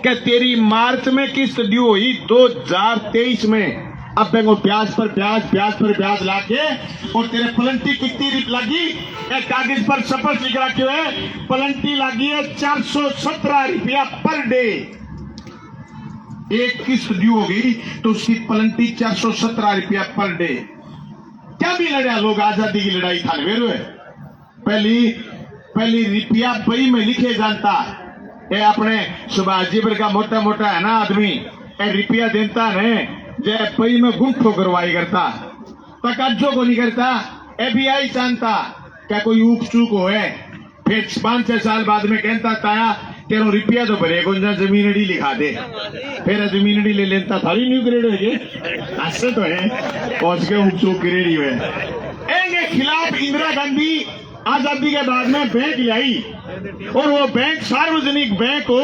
कि तेरी मार्च में किस्त ड्यू हुई 2023 में, अब बैंक ब्याज पर ब्याज लाके और तेरे पलंटी कितनी लगी, एक कागज पर स्पष्ट लिख रखे हुए पलंटी लगी है 417 रुपया पर डे। एक किस्त ड्यू हो गई तो उसकी पलंटी 417 रुपया पर डे। क्या भी लड़ा लोग, आजादी की लड़ाई था वे। पहली रुपया बई में लिखे जानता ये अपने सुभाष जी का मोटा मोटा है ना आदमी, ये रुपया देता है जय पई में गुंठो करवाई करता, तकज्जो को नहीं करता। एबीआई जानता क्या कोई ऊप चूक हो है, फिर 5-6 साल बाद में कहता ताया तेरो रुपया तो भरे को जमीन अड़ी लिखा दे, फिर जमीन अड़ी ले लेता थारी न्यू ग्रेड है ऐसे तो है पहुंच के ऊप चूक ग्रेड ही है। खिलाफ इंदिरा गांधी आजादी के बाद में बैंक लाई और वो बैंक सार्वजनिक बैंक हो,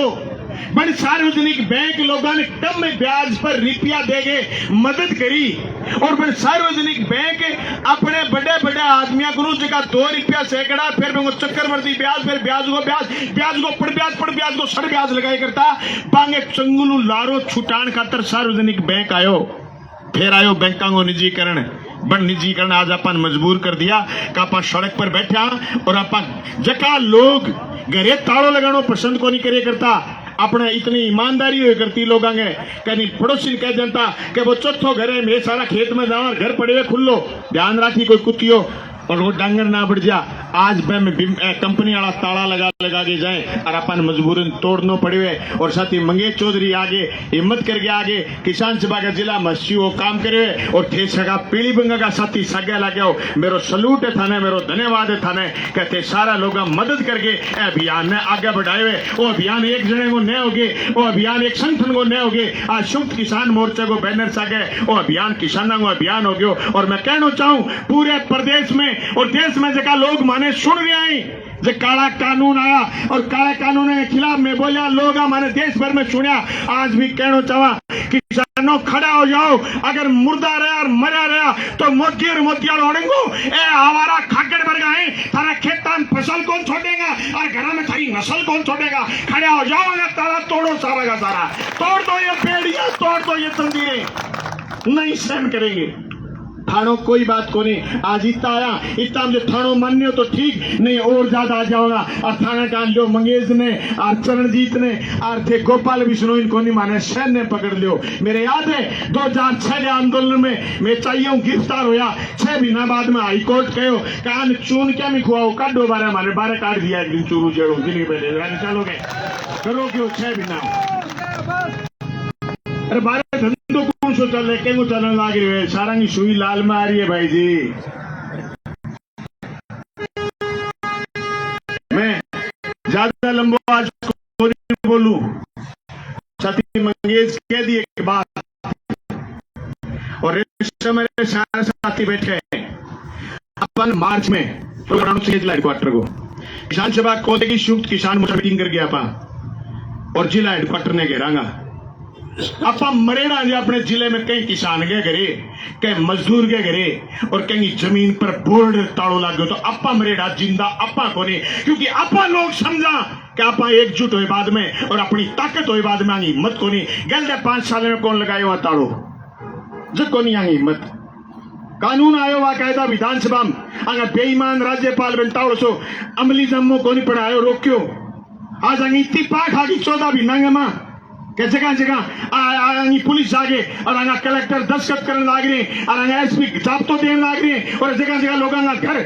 बड़े सार्वजनिक बैंक लोगों ने कम में ब्याज पर रुपया देके मदद करी और बड़े सार्वजनिक बैंक अपने बड़े बड़े आदमियों को जगह 2 रुपया सैकड़ा, फिर वो चक्रवर्ती ब्याज, फिर ब्याज को पड़ ब्याज को सड़ ब्याज लगाया करता। बांगे चंगुलू लारो छुटान खातर सार्वजनिक बैंक आयो, फिर आयो बैंकों को निजीकरण, बन निजीकरण आज अपन मजबूर कर दिया कि आप सड़क पर बैठा और अपन जका लोग घरे ताड़ो लगानो पसंद को नहीं करे करता, अपने इतनी ईमानदारी हुई करती लोग कहीं पड़ोसी कह जनता कि वो चौथो घर है, मेरे सारा खेत में जाओ घर पड़े हुए खुल्लो, ध्यान राखी कोई कुतियो और वो डांगर ना बढ़ जा। आज कंपनी वाला ताला लगा के जाए और अपन मजबूरन तोड़नो पड़े। और साथ ही मंगेश चौधरी आगे हिम्मत करके आगे किसान सभा का जिला मस्सी वो काम करे और थे सगा पीली बंगा का साथी सगे लगे मेरो सलूट है थाने, मेरो धन्यवाद है थाने कहते सारा लोग मदद करके अभियान में आगे बढ़ाए हुए। वो अभियान एक जने को न होगे, वो अभियान एक संगठन को न होगे। आज संयुक्त किसान मोर्चा को बैनर सगे वो अभियान किसानों को अभियान हो गयो। और मैं कहना चाहूं पूरे प्रदेश में और देश में जगह लोग माने सुन रहे हैं जो काला कानून आया और काला कानून के खिलाफ में बोलिया लोग हमारे देश भर में सुनिया। आज भी कहना चाहवा किसानों खड़ा हो जाओ, अगर मुर्दा रहा और मरा रहा तो मोदी और मोतियाल होड़ेंगो ए हमारा खाकर भर गए, तारा खेता में फसल कौन छोड़ेगा और घर में थारी नस्ल कौन छोड़ेगा। खड़ा हो जाओ, अगर तारा तोड़ो सारा का सारा, तोड़ दो ये पेड़ियां, तोड़ दो ये तंजीरें, नहीं सहन करेंगे। थानो कोई बात को नहीं, आज इतना आया इतना मुझे थानो मान्य तो ठीक नहीं और ज्यादा आ जाओगा। और थाना कान लो मंगेश ने और चरणजीत ने और थे गोपाल विष्णु इनको नहीं माने, सैन ने पकड़ लियो। मेरे याद है 2006 के आंदोलन में मैं चाहिए गिरफ्तार होया, 6 महीना बाद में हाईकोर्ट कहो कान चून क्या मैं खुआओ काटो बारे मारे बारे काट दिया एक दिन चूरू जेड़ो दिन पहले चलोगे करो क्यों 6 महीना। अरे बारह धंधो कौन सो चल रहे के चलने लाग रही है, सारा की सुई लाल में आ रही है भाई जी। मैं ज्यादा लंबा आज बोलूं, साथी मंगेश कह दिए के बाद और मेरे सारे साथी बैठे हैं अपन मार्च में प्रोग्राम जिला हेडक्वार्टर को किसान सभा को देगी संयुक्त किसान मोर्चा मीटिंग कर गया अपा और जिला हेडक्वार्टर ने घेरांगा। आपा मरेड़ा जी अपने जिले में कई किसान गए घरे, कई मजदूर गए घरे और कहीं जमीन पर बोर्ड ताड़ो लग गयो तो आपा मरेड़ा जिंदा आपा को नहीं, क्योंकि आपा लोग समझा कि आपा एकजुट हुए बाद में और अपनी ताकत हुए बाद में आंगी हिम्मत को नहीं। गल 5 साल में कौन लगाए वहां ताड़ो जब को नहीं आंगी हिम्मत। कानून आयो बाकायदा विधानसभा में अगर बेईमान राज्यपाल बनताओ सो अमली जम्मो को नहीं पढ़ायो रोक्यो। आज आंगी इतनी पाठ आगी 14 भी नंगमा के जगह जगह पुलिस आगे और आगे कलेक्टर दस्तखत करने लाग रहे और आगे एसपी जाब्तो देने लाग रहे और जगह जगह लोगों का घर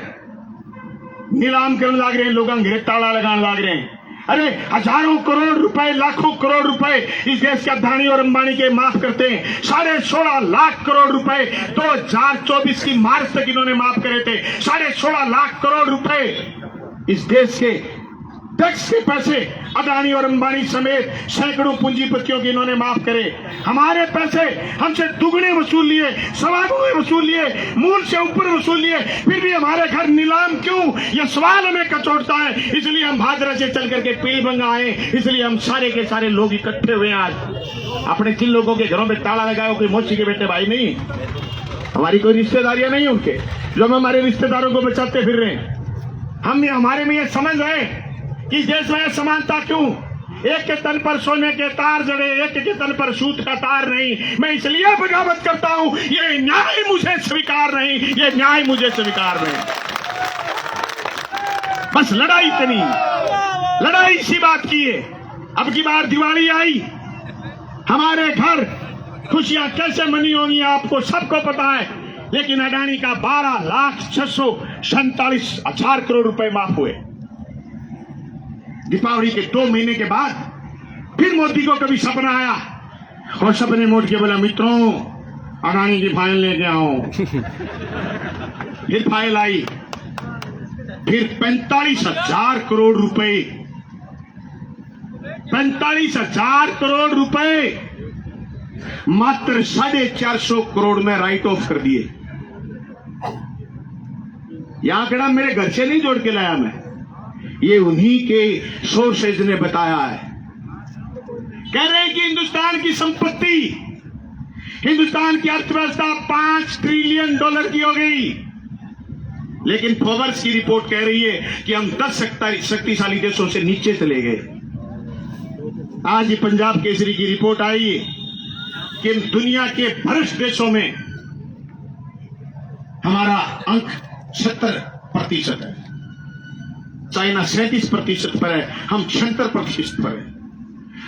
नीलाम करने लाग रहे, लोगों घरे ताला लगाने लाग रहे हैं। अरे हजारों करोड़ रुपए लाखों करोड़ रुपए इस देश के अदानी और अंबानी के माफ करते हैं। 16.5 लाख करोड़ रुपए 2024 की मार्च तक इन्होंने माफ करे थे। 16.5 लाख करोड़ रुपए इस देश के टैक्स के पैसे अदानी और अंबानी समेत सैकड़ों पूंजीपतियों के इन्होंने माफ करे। हमारे पैसे हमसे दुगने वसूल लिए, सवा दुगने वसूल लिए, मूल से ऊपर वसूल लिए, फिर भी हमारे घर नीलाम क्यों, यह सवाल हमें कचोटता है। इसलिए हम भादरा से चल करके पीलीबंगा आए, इसलिए हम सारे के सारे लोग इकट्ठे हुए। आज अपने जिन लोगों के घरों में ताला लगाओ, कोई मौसी के बेटे भाई नहीं, हमारी कोई रिश्तेदारियां नहीं उनके जो हम हमारे रिश्तेदारों को बचाते फिर रहे हैं। हम हमारे में ये समझ है कि देश में समानता क्यों, एक के तन पर सोने के तार जड़े, एक के तन पर सूत का तार नहीं। मैं इसलिए बगावत करता हूं, ये न्याय मुझे स्वीकार नहीं, ये न्याय मुझे स्वीकार नहीं। बस लड़ाई इतनी, लड़ाई इसी बात की है। अब की बार दिवाली आई, हमारे घर खुशियां कैसे मनी होंगी आपको सबको पता है, लेकिन अडानी का 12,647,000 करोड़ रुपए माफ हुए। दीपावली के 2 महीने के बाद फिर मोदी को कभी सपना आया और सपने मोड़ के बोला मित्रों अडानी की फाइल लेके आओ। फिर फाइल आई, फिर 45,000 करोड़ रुपए, 45,000 करोड़ रुपए मात्र 450 करोड़ में राइट ऑफ कर दिए। यह आंकड़ा मेरे घर से नहीं जोड़ के लाया मैं, ये उन्हीं के सोर्सेज ने बताया है। कह रहे हैं कि हिंदुस्तान की संपत्ति, हिंदुस्तान की अर्थव्यवस्था $5 ट्रिलियन की हो गई, लेकिन फोर्ब्स की रिपोर्ट कह रही है कि हम 10 शक्तिशाली देशों से नीचे चले गए। आज ही पंजाब केसरी की रिपोर्ट आई है कि दुनिया के भ्रष्ट देशों में हमारा अंक 70% है, चाइना 37% पर है, हम 76% पर है।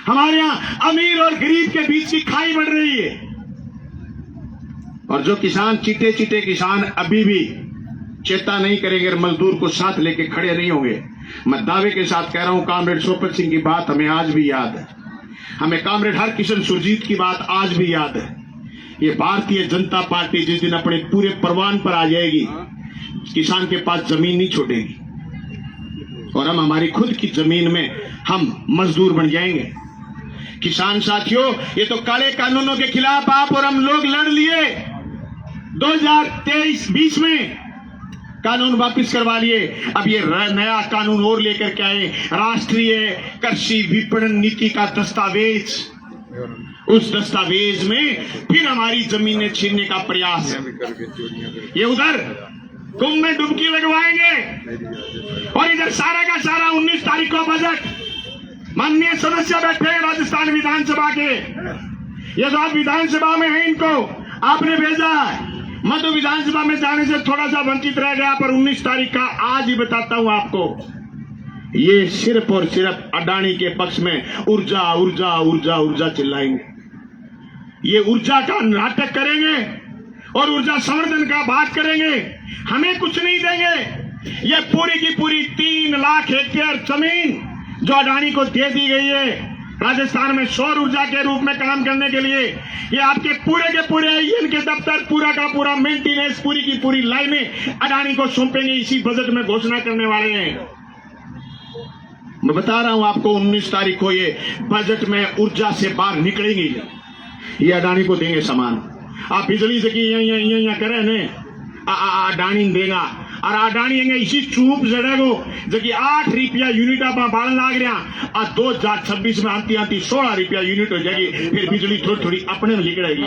हमारे यहां अमीर और गरीब के बीच की खाई बढ़ रही है, और जो किसान चीटे चीटे किसान अभी भी चेता नहीं करेंगे, मजदूर को साथ लेके खड़े नहीं होंगे। मैं दावे के साथ कह रहा हूं, कॉमरेड सोपत सिंह की बात हमें आज भी याद है, हमें कॉमरेड हरकिशन सुरजीत की बात आज भी याद है। ये भारतीय जनता पार्टी जिस दिन अपने पूरे परवान पर आ जाएगी, किसान के पास जमीन नहीं छोड़ेगी, और हम हमारी खुद की जमीन में हम मजदूर बन जाएंगे। किसान साथियों, ये तो काले कानूनों के खिलाफ आप और हम लोग लड़ लिए, 2023-20 में कानून वापस करवा लिए। अब ये नया कानून और लेकर के आए, राष्ट्रीय कृषि विपणन नीति का दस्तावेज। उस दस्तावेज में फिर हमारी जमीनें छीनने का प्रयास है। ये उधर कुंभ में डुबकी लगवाएंगे, और इधर सारा का सारा 19 तारीख को बजट। माननीय सदस्य बैठे हैं राजस्थान विधानसभा के, ये तो आप विधानसभा में हैं, इनको आपने भेजा है। मैं तो विधानसभा में जाने से थोड़ा सा वंचित रह गया, पर 19 तारीख का आज ही बताता हूं आपको। ये सिर्फ और सिर्फ अडानी के पक्ष में ऊर्जा ऊर्जा ऊर्जा ऊर्जा चिल्लाएंगे, ये ऊर्जा का नाटक करेंगे और ऊर्जा संवर्धन का बात करेंगे। हमें कुछ नहीं देंगे। ये पूरी की पूरी 3 लाख हेक्टेयर जमीन जो अडानी को दे दी गई है राजस्थान में सौर ऊर्जा के रूप में काम करने के लिए, ये आपके पूरे के पूरे इनके दफ्तर, पूरा का पूरा मेंटेनेंस, पूरी की पूरी लाइनें अडानी को सौंपेंगे। इसी बजट में घोषणा करने वाले हैं। मैं बता रहा हूं आपको, 19 तारीख को ये बजट में ऊर्जा से बाहर निकलेंगे, ये अडानी को देंगे सामान। आप बिजली से की यहाँ करें ने अडानी देगा, और अडानी इसी चूप जड़ेगो जो कि 8 रुपया यूनिट आप बाढ़ लाग रहा, और 2026 में आती आती 16 रुपया यूनिट हो जाएगी। फिर बिजली थोड़ी थोड़ी अपने में निकलेगी,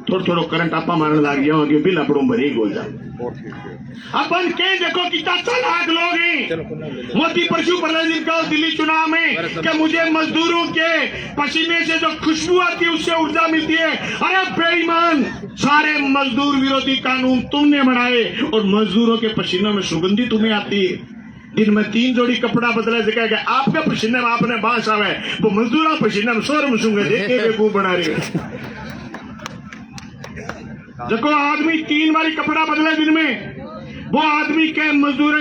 थोड़ा करंट आपा मारने लग गया, बिल अपनों भरे हो जाए। अपन के देखो कितना चालाक लोग हैं। मोदी परसों कहा दिल्ली चुनाव में कि मुझे मजदूरों के पसीने से जो खुशबू आती है उससे ऊर्जा मिलती है। अरे बेईमान, सारे मजदूर विरोधी कानून तुमने बनाए और मजदूरों के पसीनों में सुगंधी तुम्हें आती है। दिन में 3 जोड़ी कपड़ा बदला जगह आपके पसीने में आपने बांस आवे, वो मजदूर पसीने में शोर मसूंगे देखे बेवकूफ बना रहे। जब आदमी 3 बारी कपड़ा बदले दिन में, वो आदमी के मजदूर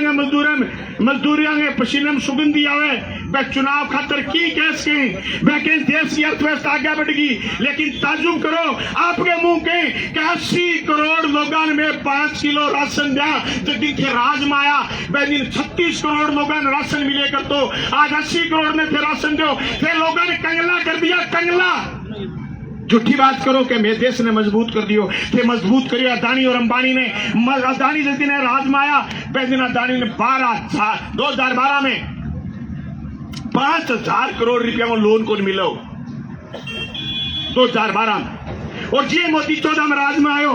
पसीने में सुगंधी आवे। वह चुनाव खातर की कैस के देश की अर्थव्यवस्था आगे बढ़ेगी। लेकिन ताजुब करो आपके मुंह के 80 करोड़ लोगों में 5 किलो राशन दिया जो दिन थे राज में आया, वह दिन 36 करोड़ लोगों ने राशन मिले कर, तो आज 80 करोड़ ने थे राशन दो, फिर लोगों ने कंगला कर दिया। कंगला झूठी बात करो कि मेरे देश ने मजबूत कर दियो, थे मजबूत करियो अदानी और अंबानी ने। अदानी जिस दिन राज में आया, वह दिन अदानी ने 2012 में 5,000 करोड़ रुपया में लोन को मिलो 2012 में। और जी मोदी 14 में राज में आयो,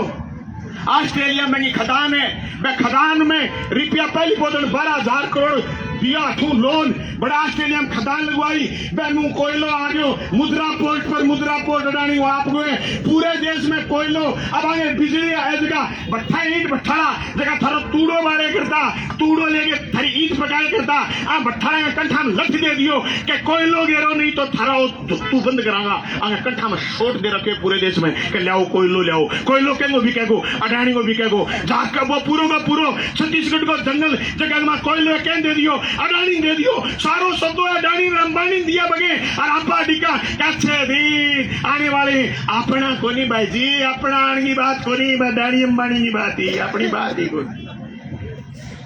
ऑस्ट्रेलिया में खदान है, वह खदान में रुपया पहली बोतल 12,000 करोड़ दिया थू लोन बड़ा ऑस्ट्रेलिया में खदान लगवाई बैनू कोयलो आ गयो मुद्रा पोर्ट पर मुद्रा पोर्ट अडानी वो आप गए पूरे देश में कोयलो अब आगे बिजली है जगह भट्ठा ईंट भट्ठाड़ा जगह थारो तूड़ो बारे करता तूड़ो लेके थारी ईंट पकाए करता आ भट्ठाड़ा में कंठा में लठ दे दियो कि कोयलो गेरो नहीं तो थारा तू बंद करांगा आगे कंठा में शोट दे रखे पूरे देश में कि लियाओ कोयलो के भी कहो अडानी को भी कहो जाकर वो पूरो छत्तीसगढ़ को जंगल जगह में कोयलो कैन दे दियो अडानी दे दियो सारो शब्दों अडानी अंबानी दिया बगे और आपा डिका कच्चे दिन आने वाले अपना कोनी भाई जी अपना आने की बात कोनी अडानी अंबानी की बात ही अपनी बात ही कोनी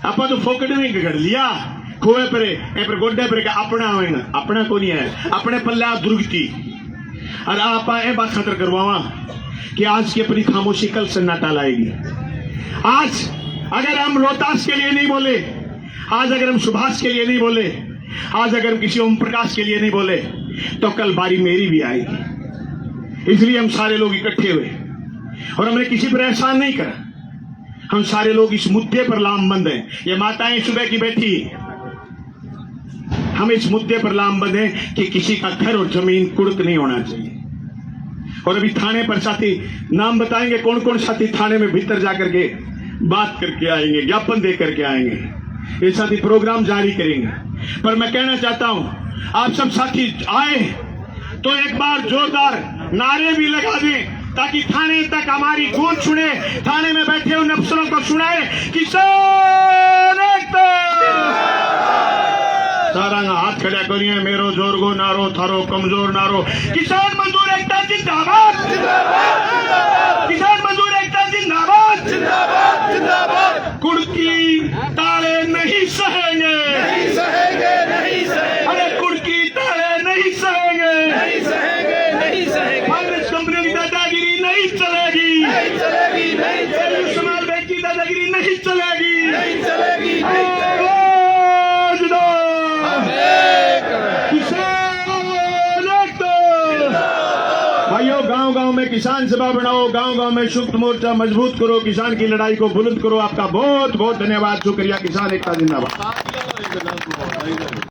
आपा तो फोकट में गड़ लिया खोए पर गोड्डे पर अपना होएगा अपना कोनी है अपने पल्ला दुर्गति और आपा ये बात खतर करवावा कि आज की अपनी खामोशी कल सन्नाटा लाएगी आज अगर हम रोहतास के लिए नहीं बोले आज अगर हम सुभाष के लिए नहीं बोले आज अगर हम किसी ओम प्रकाश के लिए नहीं बोले तो कल बारी मेरी भी आएगी इसलिए हम सारे लोग इकट्ठे हुए और हमने किसी पर एहसान नहीं करा हम सारे लोग इस मुद्दे पर लामबंद हैं ये माताएं सुबह की बैठी हम इस मुद्दे पर लामबंद हैं कि किसी का घर और जमीन कुड़क नहीं होना चाहिए और अभी थाने पर साथी नाम बताएंगे कौन कौन साथी थाने में भीतर जाकर के बात करके आएंगे ज्ञापन दे करके आएंगे ये साथी प्रोग्राम जारी करेंगे पर मैं कहना चाहता हूं आप सब साथी आए तो एक बार जोरदार नारे भी लगा दें ताकि थाने तक हमारी गूंज सुने थाने में बैठे उन अफसरों को सुनाए किसान एकता सारा हाथ खड़ा करिए मेरो जोर गो नारो थारो कमजोर नारो किसान मजदूर एकता जिंदाबाद किसान मजदूर एकता जिंदाबाद कुर्की ताले नहीं सहेंगे अरे कुर्की ताले नहीं सहेंगे कांग्रेस कंपनी की दादागिरी नहीं चलेगी समाज बैंक की दादागिरी नहीं चलेगी भाइयों गांव-गांव में किसान सभा बनाओ गांव-गांव में शुक्त मोर्चा मजबूत करो किसान की लड़ाई को बुलंद करो आपका बहुत बहुत धन्यवाद शुक्रिया किसान एकता जिंदाबाद।